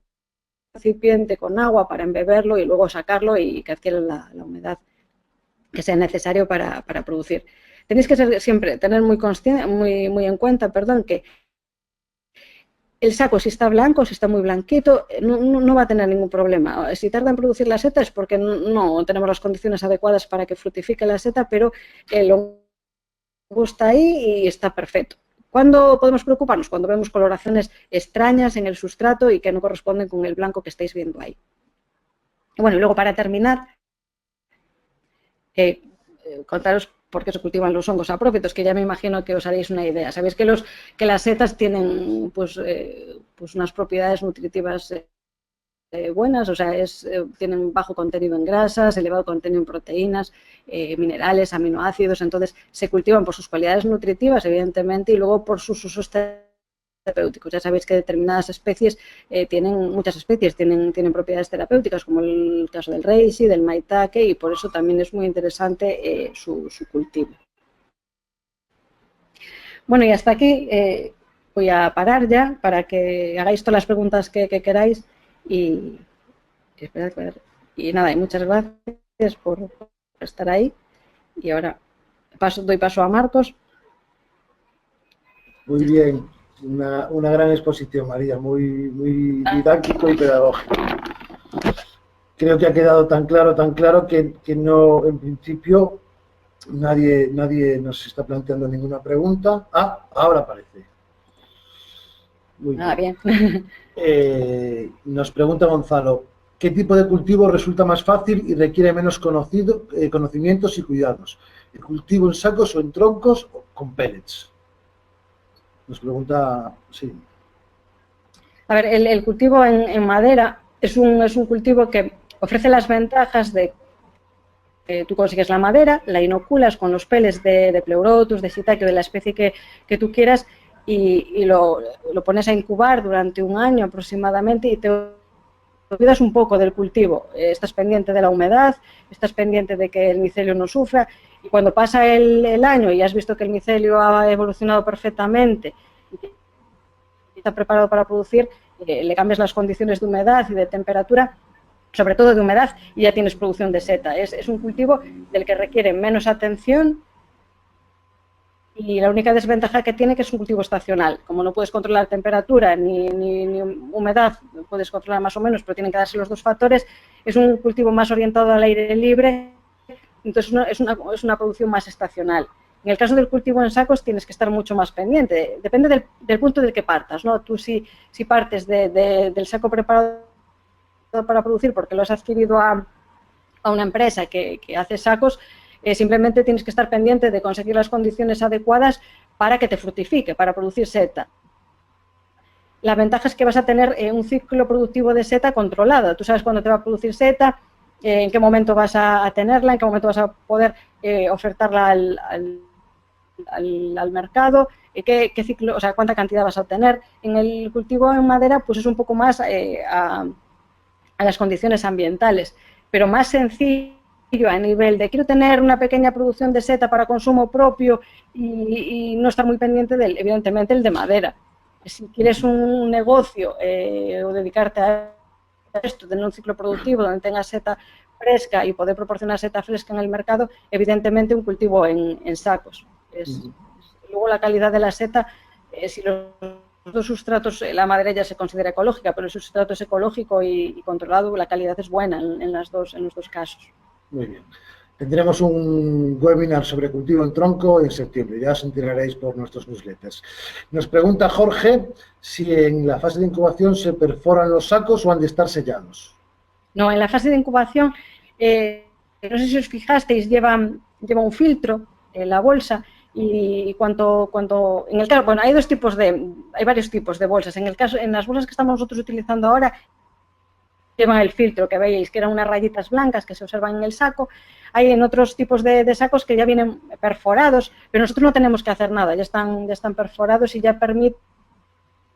recipiente con agua para embeberlo y luego sacarlo y que adquiera la humedad que sea necesario para producir. Tenéis que siempre tener muy en cuenta, que el saco, si está blanco, si está muy blanquito, no va a tener ningún problema. Si tarda en producir la seta es porque no tenemos las condiciones adecuadas para que fructifique la seta, pero el hongo está ahí y está perfecto. ¿Cuándo podemos preocuparnos? Cuando vemos coloraciones extrañas en el sustrato y que no corresponden con el blanco que estáis viendo ahí. Bueno, y luego para terminar, contaros por qué se cultivan los hongos saprófitos, que ya me imagino que os haréis una idea. Sabéis que las setas tienen pues unas propiedades nutritivas buenas, o sea, tienen bajo contenido en grasas, elevado contenido en proteínas, minerales, aminoácidos, entonces se cultivan por sus cualidades nutritivas, evidentemente, y luego por sus usos terapéuticos. Ya sabéis que determinadas especies muchas especies tienen propiedades terapéuticas, como el caso del reishi, del maitake, y por eso también es muy interesante su cultivo. Bueno, y hasta aquí voy a parar ya para que hagáis todas las preguntas que queráis y nada, y muchas gracias por estar ahí. Y ahora doy paso a Marcos. Muy bien. Una gran exposición, María, muy didáctico y pedagógico. Creo que ha quedado tan claro que no, en principio, nadie nos está planteando ninguna pregunta. Ahora aparece. Muy bien. Nos pregunta Gonzalo, ¿qué tipo de cultivo resulta más fácil y requiere menos conocimientos y cuidados? ¿El cultivo en sacos o en troncos o con pellets? Nos pregunta, sí. A ver, el cultivo en madera es un cultivo que ofrece las ventajas de que tú consigues la madera, la inoculas con los peles de Pleurotus, de Shiitake, de la especie que tú quieras y lo pones a incubar durante un año aproximadamente y te olvidas un poco del cultivo. Estás pendiente de la humedad, estás pendiente de que el micelio no sufra y cuando pasa el año y has visto que el micelio ha evolucionado perfectamente y está preparado para producir, le cambias las condiciones de humedad y de temperatura, sobre todo de humedad, y ya tienes producción de seta. Es un cultivo del que requiere menos atención y la única desventaja que tiene que es un cultivo estacional. Como no puedes controlar temperatura ni humedad, puedes controlar más o menos, pero tienen que darse los dos factores, es un cultivo más orientado al aire libre, entonces es una producción más estacional. En el caso del cultivo en sacos tienes que estar mucho más pendiente, depende del punto del que partas, ¿no? Tú si partes del saco preparado para producir porque lo has adquirido a una empresa que hace sacos, simplemente tienes que estar pendiente de conseguir las condiciones adecuadas para que te fructifique, para producir seta. La ventaja es que vas a tener un ciclo productivo de seta controlado. Tú sabes cuándo te va a producir seta, en qué momento vas a tenerla, en qué momento vas a poder ofertarla al mercado, qué ciclo, o sea, cuánta cantidad vas a obtener. En el cultivo en madera, pues es un poco más a las condiciones ambientales, pero más sencillo a nivel de quiero tener una pequeña producción de seta para consumo propio y no estar muy pendiente evidentemente, el de madera. Si quieres un negocio o dedicarte a esto, tener un ciclo productivo donde tengas seta fresca y poder proporcionar seta fresca en el mercado, evidentemente un cultivo en sacos. Luego la calidad de la seta, si los dos sustratos, la madera ya se considera ecológica, pero el sustrato es ecológico y controlado, la calidad es buena en los dos casos. Muy bien. Tendremos un webinar sobre cultivo en tronco en septiembre, ya os enteraréis por nuestros newsletters. Nos pregunta Jorge si en la fase de incubación se perforan los sacos o han de estar sellados. No, en la fase de incubación, no sé si os fijasteis, lleva un filtro en la bolsa y en el caso, bueno, hay varios tipos de bolsas. En las bolsas que estamos nosotros utilizando ahora, llevan el filtro que veis, que eran unas rayitas blancas que se observan en el saco. Hay en otros tipos de sacos que ya vienen perforados, pero nosotros no tenemos que hacer nada, ya están perforados y ya permiten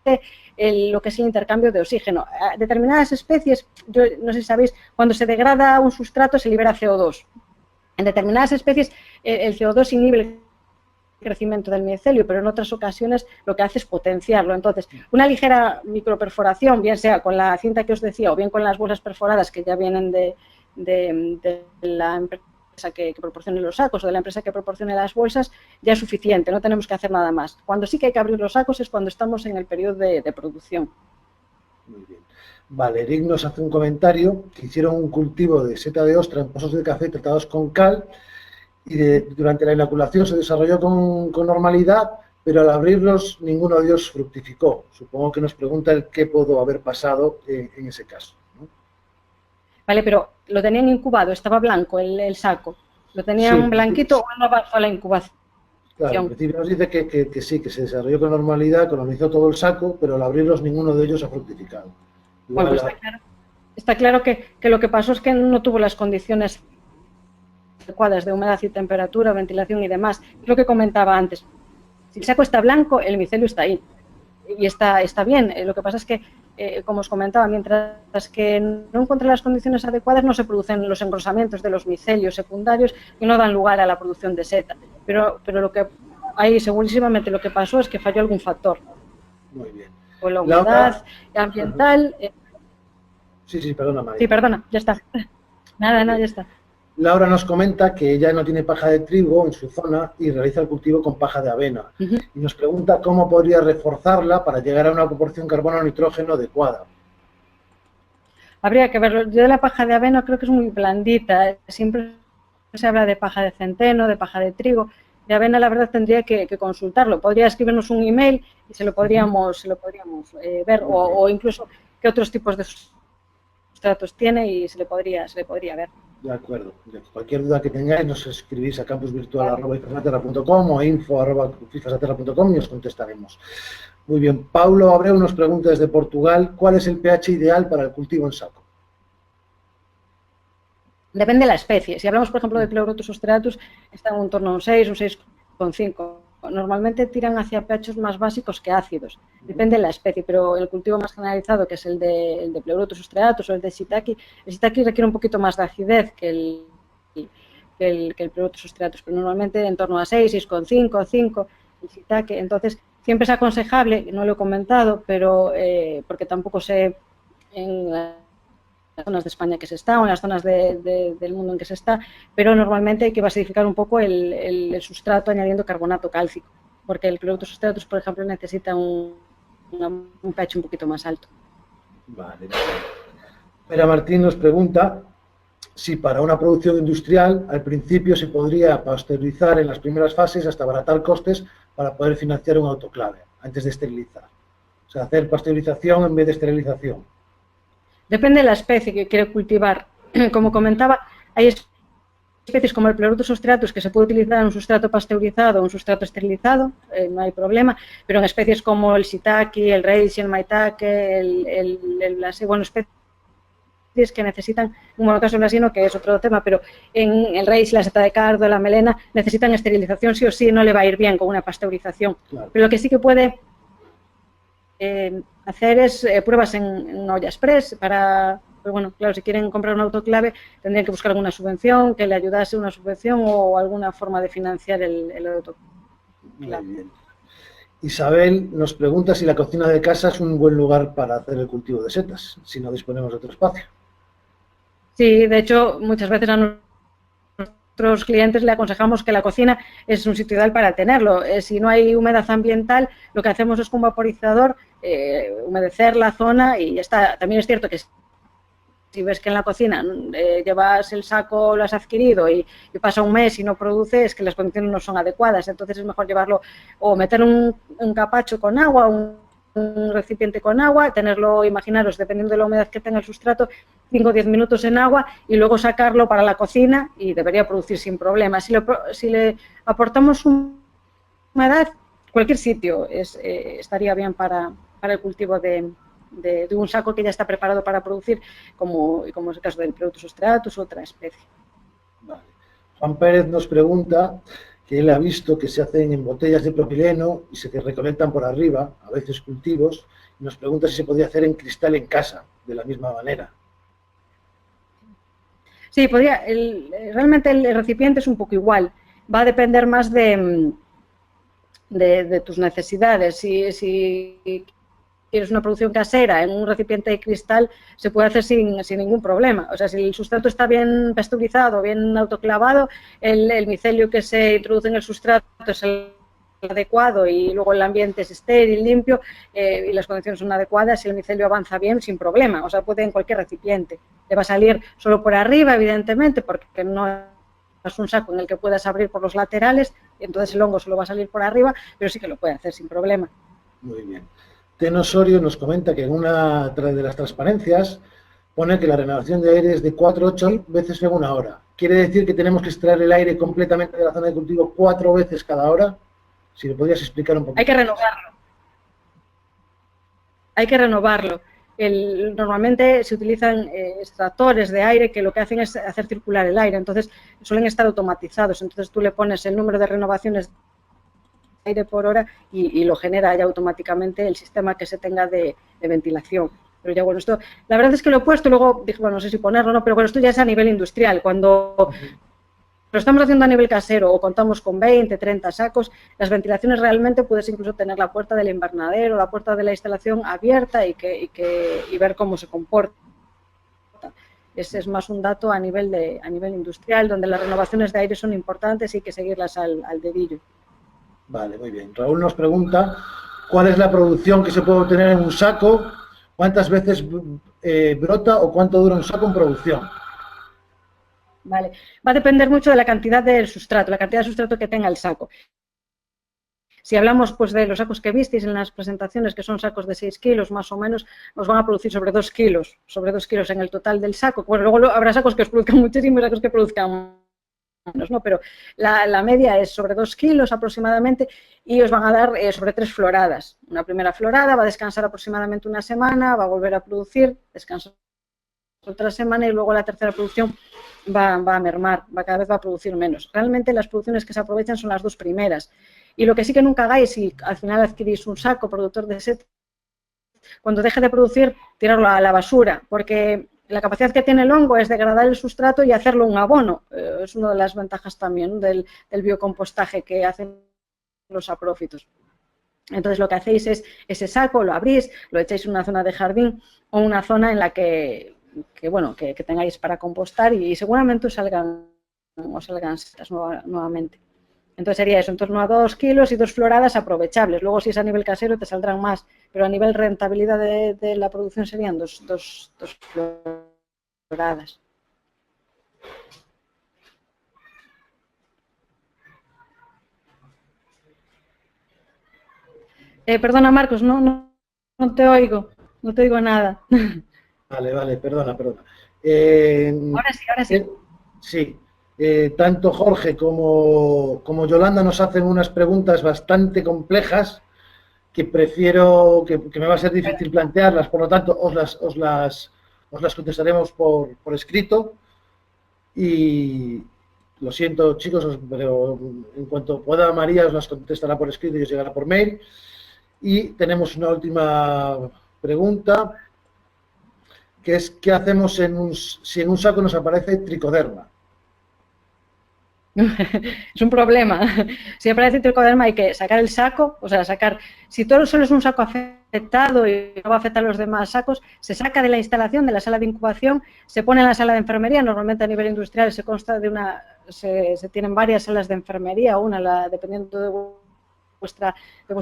lo que es el intercambio de oxígeno. A determinadas especies, yo no sé si sabéis, cuando se degrada un sustrato se libera CO2. En determinadas especies el CO2 inhibe el crecimiento del micelio, pero en otras ocasiones lo que hace es potenciarlo. Entonces, una ligera microperforación, bien sea con la cinta que os decía o bien con las bolsas perforadas que ya vienen de la empresa que proporcione los sacos o de la empresa que proporcione las bolsas, ya es suficiente, no tenemos que hacer nada más. Cuando sí que hay que abrir los sacos es cuando estamos en el periodo de producción. Muy bien. Vale, Eric nos hace un comentario que hicieron un cultivo de seta de ostra en pozos de café tratados con cal y durante la inoculación se desarrolló con normalidad, pero al abrirlos ninguno de ellos fructificó. Supongo que nos pregunta el qué pudo haber pasado en ese caso, ¿no? Vale, pero lo tenían incubado, estaba blanco el saco. ¿Lo tenían Sí, blanquito o no avanzó la incubación? claro, en principio nos dice que sí, que se desarrolló con normalidad, colonizó todo el saco, pero al abrirlos ninguno de ellos ha fructificado. Bueno, Igual, pues está claro que lo que pasó es que no tuvo las condiciones adecuadas de humedad y temperatura, ventilación y demás. Es lo que comentaba antes. Si el saco está blanco, el micelio está ahí. Y está bien. Lo que pasa es que, como os comentaba, mientras que no encuentre las condiciones adecuadas, no se producen los engrosamientos de los micelios secundarios y no dan lugar a la producción de seta. Pero lo que ahí segurísimamente lo que pasó es que falló algún factor. muy bien. O la humedad ambiental. Sí, perdona, María. Sí, perdona, ya está. Nada, ya está. Laura nos comenta que ella no tiene paja de trigo en su zona y realiza el cultivo con paja de avena. Y nos pregunta cómo podría reforzarla para llegar a una proporción carbono-nitrógeno adecuada. Habría que verlo. Yo de la paja de avena creo que es muy blandita. Siempre se habla de paja de centeno, de paja de trigo. De avena, la verdad, tendría que consultarlo. Podría escribirnos un email y se lo podríamos ver. O incluso qué otros tipos de sustratos tiene y se le podría ver. De acuerdo. Cualquier duda que tengáis nos escribís a campusvirtual@fifasaterra.com o info@fifasaterra.com y os contestaremos. Muy bien. Paulo Abreu nos pregunta desde Portugal, ¿cuál es el pH ideal para el cultivo en saco? Depende de la especie. Si hablamos, por ejemplo, de Pleurotus ostratus, está en un torno a un 6, un 6,5. Normalmente tiran hacia pHs más básicos que ácidos. Depende de la especie, pero el cultivo más generalizado, que es el de Pleurotus ostratus o el de shiitake requiere un poquito más de acidez que el Pleurotus ostratus, pero normalmente en torno a 6, 6,5, 5, el shiitake. Entonces, siempre es aconsejable, no lo he comentado, pero porque tampoco sé en las zonas de España que se está o en las zonas del mundo en que se está, pero normalmente hay que basificar un poco el sustrato añadiendo carbonato cálcico, porque el Pleurotus ostratus, por ejemplo, necesita un pH un poquito más alto. Vale. Mira, Martín nos pregunta si para una producción industrial al principio se podría pasteurizar en las primeras fases hasta abaratar costes para poder financiar un autoclave antes de esterilizar. O sea, hacer pasteurización en vez de esterilización. Depende de la especie que quiere cultivar. Como comentaba, hay especies como el Pleurotus ostratus que se puede utilizar en un sustrato pasteurizado o un sustrato esterilizado, no hay problema, pero en especies como el shiitake, el reishi, el maitake, el blasé, bueno, especies que necesitan, un monocaso blasino, que es otro tema, pero en el reishi, la seta de cardo, la melena, necesitan esterilización sí o sí, no le va a ir bien con una pasteurización. Claro. Pero lo que sí que puede hacer es pruebas en olla express para, pues bueno, claro, si quieren comprar un autoclave tendrían que buscar alguna subvención, que le ayudase una subvención o alguna forma de financiar el autoclave. Muy bien. Isabel nos pregunta si la cocina de casa es un buen lugar para hacer el cultivo de setas, si no disponemos de otro espacio. Sí, de hecho, muchas veces a nuestros clientes le aconsejamos que la cocina es un sitio ideal para tenerlo. Si no hay humedad ambiental, lo que hacemos es con un vaporizador humedecer la zona y ya está. También es cierto que si ves que en la cocina llevas el saco, lo has adquirido y pasa un mes y no produce, es que las condiciones no son adecuadas. Entonces es mejor llevarlo o meter un capacho con agua, un recipiente con agua, tenerlo, imaginaros, dependiendo de la humedad que tenga el sustrato, 5 o 10 minutos en agua y luego sacarlo para la cocina y debería producir sin problema. Si le aportamos humedad, cualquier sitio estaría bien para el cultivo de un saco que ya está preparado para producir, como es el caso del Pleurotus ostratus u otra especie. Vale. Juan Pérez nos pregunta que él ha visto que se hacen en botellas de propileno y se recolectan por arriba, a veces cultivos, y nos pregunta si se podía hacer en cristal en casa, de la misma manera. Sí, podría. Realmente el recipiente es un poco igual. Va a depender más de tus necesidades. Si quieres una producción casera en un recipiente de cristal, se puede hacer sin ningún problema. O sea, si el sustrato está bien pasteurizado, bien autoclavado, el micelio que se introduce en el sustrato es el adecuado y luego el ambiente es estéril, limpio y las condiciones son adecuadas y el micelio avanza bien sin problema. O sea, puede en cualquier recipiente. Le va a salir solo por arriba, evidentemente, porque no es un saco en el que puedas abrir por los laterales, entonces el hongo solo va a salir por arriba, pero sí que lo puede hacer sin problema. Muy bien. Tenosorio nos comenta que en una de las transparencias pone que la renovación de aire es de 4 a 8 veces en una hora. ¿Quiere decir que tenemos que extraer el aire completamente de la zona de cultivo 4 veces cada hora? Si le podrías explicar un poquito. Hay que renovarlo. Hay que renovarlo. Normalmente se utilizan extractores de aire que lo que hacen es hacer circular el aire, entonces suelen estar automatizados, entonces tú le pones el número de renovaciones de aire por hora y lo genera ya automáticamente el sistema que se tenga de ventilación. Pero ya bueno, esto, la verdad es que lo he puesto, luego dije, bueno, no sé si ponerlo o no, pero bueno, esto ya es a nivel industrial, cuando lo estamos haciendo a nivel casero o contamos con 20, 30 sacos, las ventilaciones realmente puedes incluso tener la puerta del invernadero, la puerta de la instalación abierta y ver cómo se comporta. Ese es más un dato a nivel industrial, donde las renovaciones de aire son importantes y hay que seguirlas al dedillo. Vale, muy bien. Raúl nos pregunta cuál es la producción que se puede obtener en un saco, cuántas veces brota o cuánto dura un saco en producción. Vale. Va a depender mucho de la cantidad del sustrato, la cantidad de sustrato que tenga el saco. Si hablamos pues, de los sacos que visteis en las presentaciones, que son sacos de 6 kilos más o menos, nos van a producir sobre 2 kilos en el total del saco. Bueno, luego habrá sacos que os produzcan muchísimos, sacos que produzcan menos, ¿no? Pero la media es sobre 2 kilos aproximadamente y os van a dar sobre 3 floradas. Una primera florada va a descansar aproximadamente una semana, va a volver a producir, descansar otra semana y luego la tercera producción va a mermar, cada vez va a producir menos. Realmente las producciones que se aprovechan son las 2 primeras. Y lo que sí que nunca hagáis, si al final adquirís un saco productor de setas, cuando deje de producir, tirarlo a la basura, porque la capacidad que tiene el hongo es degradar el sustrato y hacerlo un abono. Es una de las ventajas también del biocompostaje que hacen los saprófitos. Entonces lo que hacéis es ese saco, lo abrís, lo echáis en una zona de jardín o una zona en la que tengáis para compostar y seguramente os salgan setas nuevamente. Entonces sería eso, en torno a 2 kilos y 2 floradas aprovechables. Luego si es a nivel casero te saldrán más, pero a nivel rentabilidad de la producción serían 2 floradas. Perdona Marcos, no te oigo, no te oigo nada. Vale, perdona. Ahora sí. Sí, tanto Jorge como Yolanda nos hacen unas preguntas bastante complejas que prefiero, que me va a ser difícil plantearlas, por lo tanto os las contestaremos por escrito y lo siento chicos, pero en cuanto pueda María os las contestará por escrito y os llegará por mail. Y tenemos una última pregunta, que es ¿qué hacemos si en un saco nos aparece tricoderma? Es un problema. Si aparece tricoderma hay que sacar el saco, o sea, si todo solo es un saco afectado y no va a afectar a los demás sacos, se saca de la instalación, de la sala de incubación, se pone en la sala de enfermería, normalmente a nivel industrial se consta de se tienen varias salas de enfermería, dependiendo de vuestra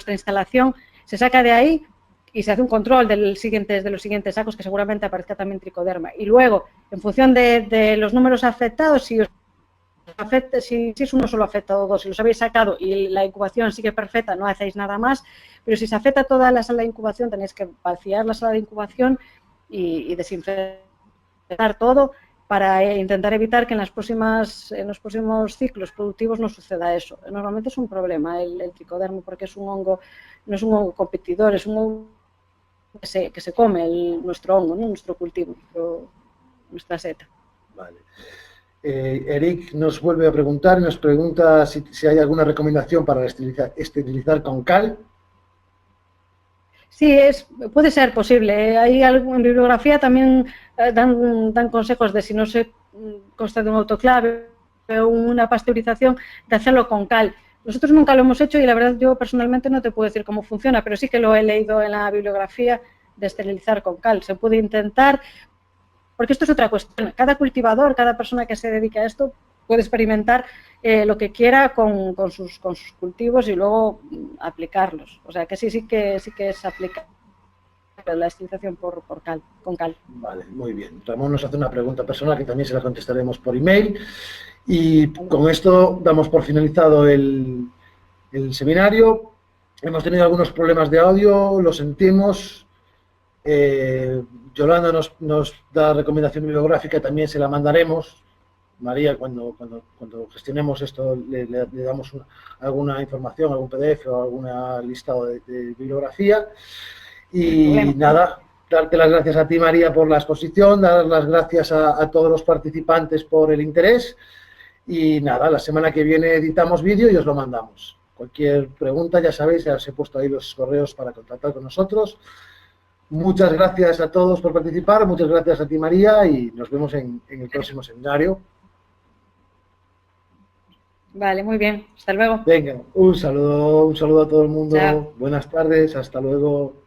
instalación, se saca de ahí y se hace un control de los siguientes sacos que seguramente aparezca también tricoderma. Y luego, en función de los números afectados, si es uno solo afectado o 2, si los habéis sacado y la incubación sigue perfecta, no hacéis nada más, pero si se afecta toda la sala de incubación, tenéis que vaciar la sala de incubación y desinfectar todo para intentar evitar que en los próximos ciclos productivos no suceda eso. Normalmente es un problema el tricoderma porque es un hongo, no es un hongo competidor, es un hongo que se come nuestro hongo, ¿no? Nuestro cultivo, nuestra seta. Vale. Eric nos vuelve a preguntar y nos pregunta si hay alguna recomendación para esterilizar con cal. Sí, puede ser posible. En bibliografía también dan consejos de si no se consta de un autoclave o una pasteurización, de hacerlo con cal. Nosotros nunca lo hemos hecho y la verdad yo personalmente no te puedo decir cómo funciona, pero sí que lo he leído en la bibliografía de esterilizar con cal. Se puede intentar, porque esto es otra cuestión. Cada cultivador, cada persona que se dedique a esto puede experimentar lo que quiera con sus cultivos y luego aplicarlos. O sea que sí que es aplicable la esterilización con cal. Vale, muy bien. Ramón nos hace una pregunta personal que también se la contestaremos por email. Y con esto damos por finalizado el seminario. Hemos tenido algunos problemas de audio, lo sentimos. Yolanda nos da recomendación bibliográfica, también se la mandaremos. María, cuando gestionemos esto, le damos alguna información, algún PDF o alguna listado de bibliografía. Y nada, darte las gracias a ti, María, por la exposición, dar las gracias a todos los participantes por el interés. Y nada, la semana que viene editamos vídeo y os lo mandamos. Cualquier pregunta, ya sabéis, ya os he puesto ahí los correos para contactar con nosotros. Muchas gracias a todos por participar, muchas gracias a ti, María, y nos vemos en el próximo seminario. Vale, muy bien. Hasta luego. Venga, un saludo a todo el mundo. Chao. Buenas tardes, hasta luego.